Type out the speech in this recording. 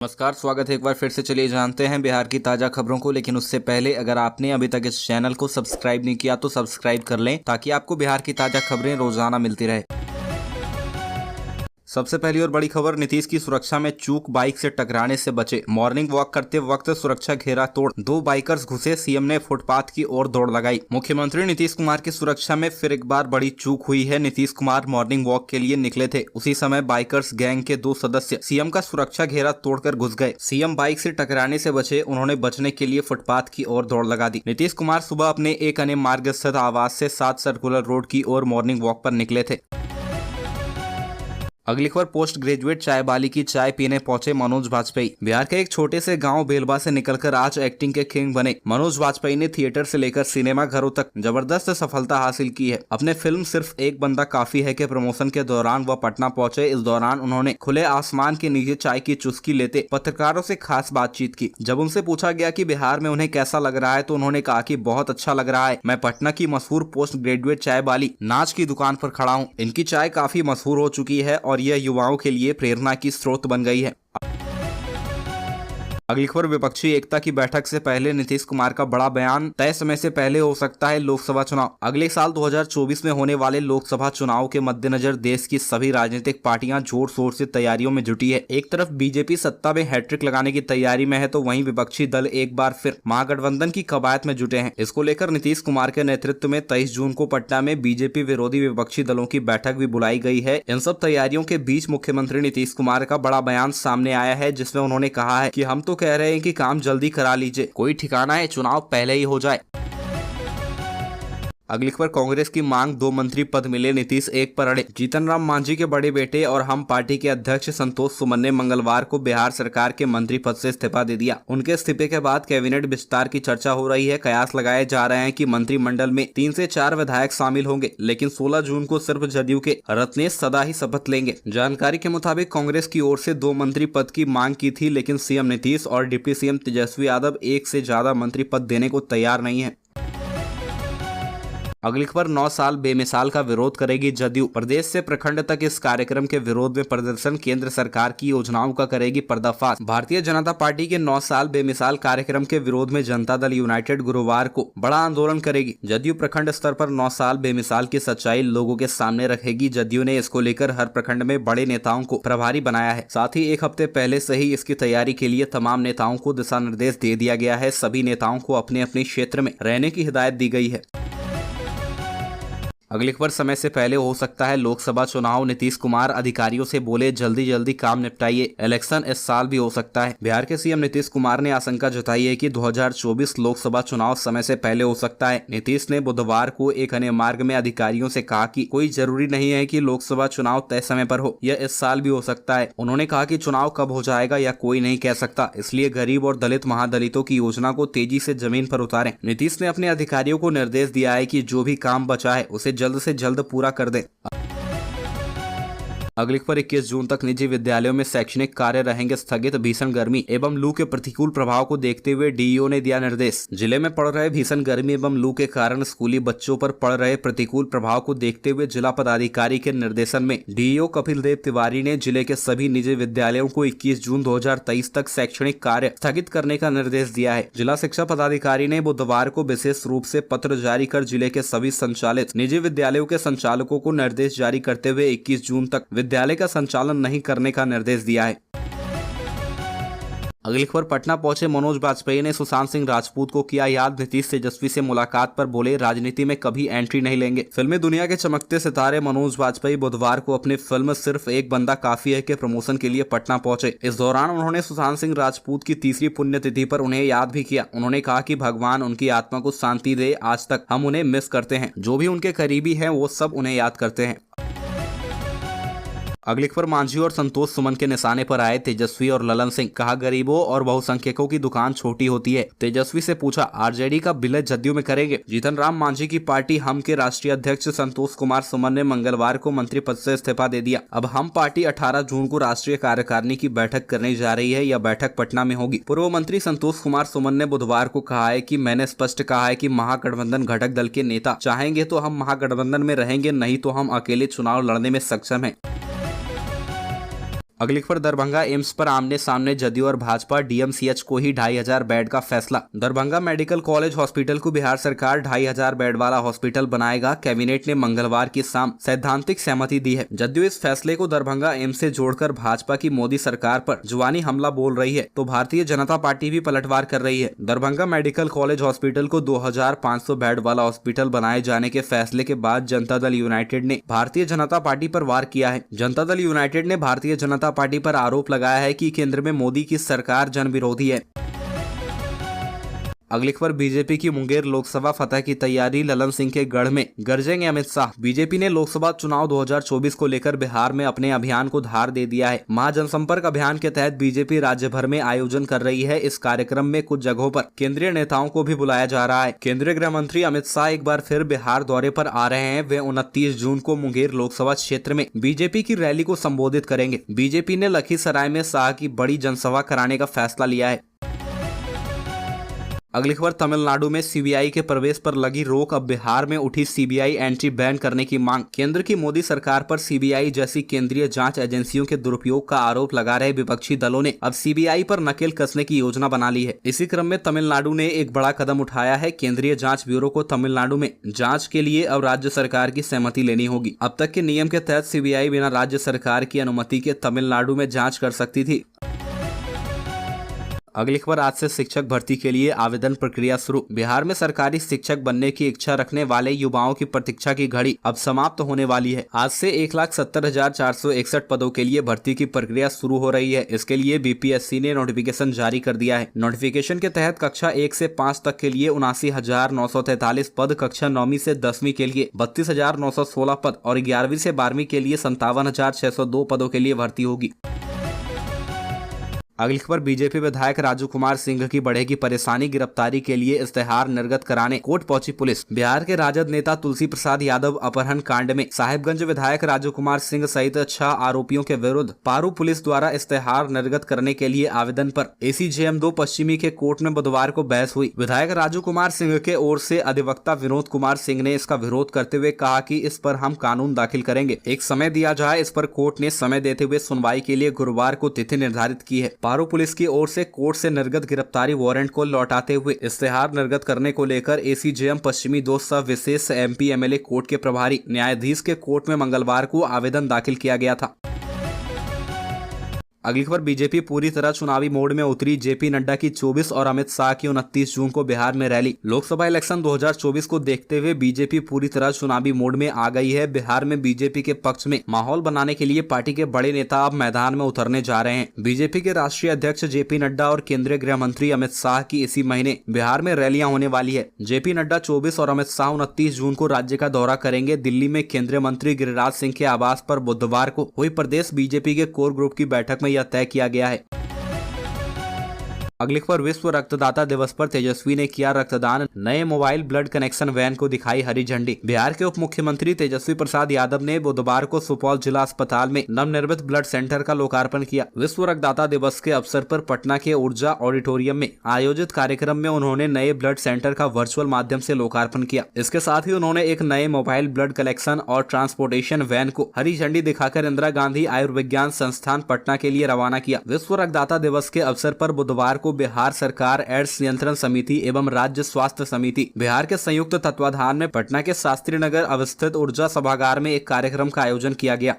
नमस्कार, स्वागत है एक बार फिर से। चलिए जानते हैं बिहार की ताजा खबरों को, लेकिन उससे पहले अगर आपने अभी तक इस चैनल को सब्सक्राइब नहीं किया तो सब्सक्राइब कर लें ताकि आपको बिहार की ताजा खबरें रोजाना मिलती रहे। सबसे पहली और बड़ी खबर, नीतीश की सुरक्षा में चूक, बाइक से टकराने से बचे। मॉर्निंग वॉक करते वक्त सुरक्षा घेरा तोड़ दो बाइकर्स घुसे, सीएम ने फुटपाथ की ओर दौड़ लगाई। मुख्यमंत्री नीतीश कुमार की सुरक्षा में फिर एक बार बड़ी चूक हुई है। नीतीश कुमार मॉर्निंग वॉक के लिए निकले थे, उसी समय बाइकर्स गैंग के दो सदस्य सीएम का सुरक्षा घेरा तोड़कर घुस गए। सीएम बाइक से टकराने से बचे, उन्होंने बचने के लिए फुटपाथ की ओर दौड़ लगा दी। नीतीश कुमार सुबह अपने एक अन्य मार्ग स्थित आवास से 7 सर्कुलर रोड की ओर मॉर्निंग वॉक पर निकले थे। अगली खबर, पोस्ट ग्रेजुएट चाय वाली की चाय पीने पहुंचे मनोज वाजपेयी। बिहार के एक छोटे से गांव बेलवा से निकलकर आज एक्टिंग के किंग बने मनोज वाजपेयी ने थिएटर से लेकर सिनेमा घरों तक जबरदस्त सफलता हासिल की है। अपने फिल्म सिर्फ एक बंदा काफी है के प्रमोशन के दौरान वह पटना पहुंचे। इस दौरान उन्होंने खुले आसमान के नीचे चाय की चुस्की लेते पत्रकारों से खास बातचीत की। जब उनसे पूछा गया कि बिहार में उन्हें कैसा लग रहा है तो उन्होंने कहा कि बहुत अच्छा लग रहा है। मैं पटना की मशहूर पोस्ट ग्रेजुएट चाय वाली नाच की दुकान पर खड़ा हूँ। इनकी चाय काफी मशहूर हो चुकी है और यह युवाओं के लिए प्रेरणा की स्रोत बन गई है। अगली खबर, विपक्षी एकता की बैठक से पहले नीतीश कुमार का बड़ा बयान, तय समय से पहले हो सकता है लोकसभा चुनाव। अगले साल 2024 में होने वाले लोकसभा चुनाव के मद्देनजर देश की सभी राजनीतिक पार्टियां जोर शोर से तैयारियों में जुटी है। एक तरफ बीजेपी सत्ता में हैट्रिक लगाने की तैयारी में है तो वहीं विपक्षी दल एक बार फिर महागठबंधन की कवायद में जुटे हैं। इसको लेकर नीतीश कुमार के नेतृत्व में 23 जून को पटना में बीजेपी विरोधी विपक्षी दलों की बैठक भी बुलाई गई है। इन सब तैयारियों के बीच मुख्यमंत्री नीतीश कुमार का बड़ा बयान सामने आया है, जिसमें उन्होंने कहा है कि हम तो कह रहे हैं कि काम जल्दी करा लीजिए, कोई ठिकाना है, चुनाव पहले ही हो जाए। अगली खबर, कांग्रेस की मांग, 2 मंत्री पद मिले, नीतीश एक पर अड़े। जीतन राम मांझी के बड़े बेटे और हम पार्टी के अध्यक्ष संतोष सुमन ने मंगलवार को बिहार सरकार के मंत्री पद से इस्तीफा दे दिया। उनके इस्तीफे के बाद कैबिनेट विस्तार की चर्चा हो रही है। कयास लगाए जा रहे हैं कि मंत्रिमंडल में 3 से 4 विधायक शामिल होंगे, लेकिन 16 जून को सिर्फ जदयू के रत्नेश सदा ही शपथ लेंगे। जानकारी के मुताबिक कांग्रेस की ओर से 2 मंत्री पद की मांग की थी, लेकिन सीएम नीतीश और डिप्टी सीएम तेजस्वी यादव एक से ज्यादा मंत्री पद देने को तैयार नहीं है। अगली खबर, 9 साल बेमिसाल का विरोध करेगी जदयू। प्रदेश से प्रखंड तक इस कार्यक्रम के विरोध में प्रदर्शन, केंद्र सरकार की योजनाओं का करेगी पर्दाफाश। भारतीय जनता पार्टी के 9 साल बेमिसाल कार्यक्रम के विरोध में जनता दल यूनाइटेड गुरुवार को बड़ा आंदोलन करेगी। जदयू प्रखंड स्तर पर 9 साल बेमिसाल की सच्चाई लोगों के सामने रखेगी। जदयू ने इसको लेकर हर प्रखंड में बड़े नेताओं को प्रभारी बनाया है। साथ ही एक हफ्ते पहले से ही इसकी तैयारी के लिए तमाम नेताओं को दिशा निर्देश दे दिया गया है। सभी नेताओं को अपने अपने क्षेत्र में रहने की हिदायत दी गई है। अगली खबर, समय से पहले हो सकता है लोकसभा चुनाव, नीतीश कुमार अधिकारियों से बोले जल्दी जल्दी काम निपटाइए, इलेक्शन इस साल भी हो सकता है। बिहार के सीएम नीतीश कुमार ने आशंका जताई है कि 2024 लोकसभा चुनाव समय से पहले हो सकता है। नीतीश ने बुधवार को एक अन्य मार्ग में अधिकारियों से कहा कि कोई जरूरी नहीं है कि लोकसभा चुनाव तय समय पर हो, यह इस साल भी हो सकता है। उन्होंने कहा कि चुनाव कब हो जाएगा या कोई नहीं कह सकता, इसलिए गरीब और दलित महादलितों की योजना को तेजी से जमीन पर उतारें। नीतीश ने अपने अधिकारियों को निर्देश दिया है कि जो भी काम बचा है उसे जल्द से जल्द पूरा कर दें। अगली खबर, 21 जून तक निजी विद्यालयों में शैक्षणिक कार्य रहेंगे स्थगित। भीषण गर्मी एवं लू के प्रतिकूल प्रभाव को देखते हुए डीईओ ने दिया निर्देश। जिले में पड़ रहे भीषण गर्मी एवं लू के कारण स्कूली बच्चों पर पड़ रहे प्रतिकूल प्रभाव को देखते हुए जिला पदाधिकारी के निर्देशन में डीईओ कपिल देव तिवारी ने जिले के सभी निजी विद्यालयों को 21 जून 2023 तक शैक्षणिक कार्य स्थगित करने का निर्देश दिया है। जिला शिक्षा पदाधिकारी ने बुधवार को विशेष रूप से पत्र जारी कर जिले के सभी संचालित निजी विद्यालयों के संचालकों को निर्देश जारी करते हुए 21 जून तक विद्यालय का संचालन नहीं करने का निर्देश दिया है। अगली खबर, पटना पहुंचे मनोज वाजपेयी ने सुशांत सिंह राजपूत को किया याद। नीतीश तेजस्वी से मुलाकात पर बोले राजनीति में कभी एंट्री नहीं लेंगे। फिल्मी दुनिया के चमकते सितारे मनोज वाजपेयी बुधवार को अपनी फिल्म सिर्फ एक बंदा काफी है के प्रमोशन के लिए पटना पहुंचे। इस दौरान उन्होंने सुशांत सिंह राजपूत की 3री पुण्यतिथि पर उन्हें याद भी किया। उन्होंने कहा कि भगवान उनकी आत्मा को शांति दे, आज तक हम उन्हें मिस करते हैं। जो भी उनके करीबी है वो सब उन्हें याद करते हैं। अगली खबर, मांझी और संतोष सुमन के निशाने पर आए तेजस्वी और ललन सिंह। कहा गरीबों और बहुसंख्यकों की दुकान छोटी होती है। तेजस्वी से पूछा आरजेडी का विलय जदयू में करेंगे। जीतन राम मांझी की पार्टी हम के राष्ट्रीय अध्यक्ष संतोष कुमार सुमन ने मंगलवार को मंत्री पद से इस्तीफा दे दिया। अब हम पार्टी 18 जून को राष्ट्रीय कार्यकारिणी की बैठक करने जा रही है। यह बैठक पटना में होगी। पूर्व मंत्री संतोष कुमार सुमन ने बुधवार को कहा है कि मैंने स्पष्ट कहा है कि महागठबंधन घटक दल के नेता चाहेंगे तो हम महागठबंधन में रहेंगे, नहीं तो हम अकेले चुनाव लड़ने में सक्षम हैं। अगली खबर दरभंगा एम्स पर आमने सामने जदयू और भाजपा, डीएमसीएच को ही 2500 बेड का फैसला। दरभंगा मेडिकल कॉलेज हॉस्पिटल को बिहार सरकार 2500 बेड वाला हॉस्पिटल बनाएगा। कैबिनेट ने मंगलवार की शाम सैद्धांतिक सहमति दी है। जदयू इस फैसले को दरभंगा एम्स से जोड़कर भाजपा की मोदी सरकार पर जुबानी हमला बोल रही है, तो भारतीय जनता पार्टी भी पलटवार कर रही है। दरभंगा मेडिकल कॉलेज हॉस्पिटल को 2500 बेड वाला हॉस्पिटल बनाए जाने के फैसले के बाद जनता दल यूनाइटेड ने भारतीय जनता पार्टी पर वार किया है। जनता दल यूनाइटेड ने भारतीय जनता पार्टी पर आरोप लगाया है कि केंद्र में मोदी की सरकार जन विरोधी है। अगली खबर बीजेपी की मुंगेर लोकसभा फतह की तैयारी, ललन सिंह के गढ़ में गरजेंगे अमित शाह। बीजेपी ने लोकसभा चुनाव 2024 को लेकर बिहार में अपने अभियान को धार दे दिया है। महाजनसंपर्क अभियान के तहत बीजेपी राज्य भर में आयोजन कर रही है। इस कार्यक्रम में कुछ जगहों पर केंद्रीय नेताओं को भी बुलाया जा रहा है। केंद्रीय गृह मंत्री अमित शाह एक बार फिर बिहार दौरे पर आ रहे हैं। वे 29 जून को मुंगेर लोकसभा क्षेत्र में बीजेपी की रैली को संबोधित करेंगे। बीजेपी ने लखीसराय में शाह की बड़ी जनसभा कराने का फैसला लिया है। अगली खबर तमिलनाडु में सीबीआई के प्रवेश पर लगी रोक, अब बिहार में उठी सीबीआई एंट्री बैन करने की मांग। केंद्र की मोदी सरकार पर सीबीआई जैसी केंद्रीय जांच एजेंसियों के दुरुपयोग का आरोप लगा रहे विपक्षी दलों ने अब सीबीआई पर नकेल कसने की योजना बना ली है। इसी क्रम में तमिलनाडु ने एक बड़ा कदम उठाया है। केंद्रीय जांच ब्यूरो को तमिलनाडु में जाँच के लिए अब राज्य सरकार की सहमति लेनी होगी। अब तक के नियम के तहत सीबीआई बिना राज्य सरकार की अनुमति के तमिलनाडु में जाँच कर सकती थी। अगली खबर आज से शिक्षक भर्ती के लिए आवेदन प्रक्रिया शुरू। बिहार में सरकारी शिक्षक बनने की इच्छा रखने वाले युवाओं की प्रतीक्षा की घड़ी अब समाप्त होने वाली है। आज से 1,70,461 पदों के लिए भर्ती की प्रक्रिया शुरू हो रही है। इसके लिए बीपीएससी ने नोटिफिकेशन जारी कर दिया है। नोटिफिकेशन के तहत कक्षा 1 से 5 तक के लिए 79,943 पद, कक्षा 9वीं से 10वीं के लिए 32,916 पद और 11वीं से 12वीं के लिए 57,602 पदों के लिए भर्ती होगी। अगली खबर बीजेपी विधायक राजू कुमार सिंह की बढ़ेगी परेशानी, गिरफ्तारी के लिए इस्तेहार निर्गत कराने कोर्ट पहुंची पुलिस। बिहार के राजद नेता तुलसी प्रसाद यादव अपहरण कांड में साहिबगंज विधायक राजू कुमार सिंह सहित 6 आरोपियों के विरुद्ध पारू पुलिस द्वारा इस्तेहार निर्गत करने के लिए आवेदन पर एसीजेएम 2 पश्चिमी के कोर्ट में बुधवार को बहस हुई। विधायक राजू कुमार सिंह के ओर से अधिवक्ता विनोद कुमार सिंह ने इसका विरोध करते हुए कहा कि इस पर हम कानून दाखिल करेंगे, एक समय दिया जाए। इस पर कोर्ट ने समय देते हुए सुनवाई के लिए गुरुवार को तिथि निर्धारित की है। पारू पुलिस की ओर से कोर्ट से निर्गत गिरफ्तारी वारंट को लौटाते हुए इस्तेहार निर्गत करने को लेकर एसीजेएम पश्चिमी 2 सह विशेष एमपी एमएलए कोर्ट के प्रभारी न्यायाधीश के कोर्ट में मंगलवार को आवेदन दाखिल किया गया था। अगली खबर बीजेपी पूरी तरह चुनावी मोड में उतरी, जेपी नड्डा की 24 और अमित शाह की 29 जून को बिहार में रैली। लोकसभा इलेक्शन 2024 को देखते हुए बीजेपी पूरी तरह चुनावी मोड में आ गई है। बिहार में बीजेपी के पक्ष में माहौल बनाने के लिए पार्टी के बड़े नेता अब मैदान में उतरने जा रहे हैं। बीजेपी के राष्ट्रीय अध्यक्ष जेपी नड्डा और केंद्रीय गृह मंत्री अमित शाह की इसी महीने बिहार में रैलियां होने वाली है। जेपी नड्डा 24 और अमित शाह 29 जून को राज्य का दौरा करेंगे। दिल्ली में केंद्रीय मंत्री गिरिराज सिंह के आवास पर बुधवार को हुई प्रदेश बीजेपी के कोर ग्रुप की बैठक में यह तय किया गया है। अगली खबर विश्व रक्तदाता दिवस पर तेजस्वी ने किया रक्तदान, नए मोबाइल ब्लड कनेक्शन वैन को दिखाई हरी झंडी। बिहार के उप मुख्यमंत्री तेजस्वी प्रसाद यादव ने बुधवार को सुपौल जिला अस्पताल में नवनिर्मित ब्लड सेंटर का लोकार्पण किया। विश्व रक्तदाता दिवस के अवसर पर पटना के ऊर्जा ऑडिटोरियम में आयोजित कार्यक्रम में उन्होंने नए ब्लड सेंटर का वर्चुअल माध्यम से लोकार्पण किया। इसके साथ ही उन्होंने एक नए मोबाइल ब्लड कलेक्शन और ट्रांसपोर्टेशन वैन को हरी झंडी दिखाकर इंदिरा गांधी आयुर्विज्ञान संस्थान पटना के लिए रवाना किया। विश्व रक्तदाता दिवस के अवसर पर बुधवार को बिहार सरकार एड्स नियंत्रण समिति एवं राज्य स्वास्थ्य समिति बिहार के संयुक्त तत्वाधान में पटना के शास्त्री नगर अवस्थित ऊर्जा सभागार में एक कार्यक्रम का आयोजन किया गया।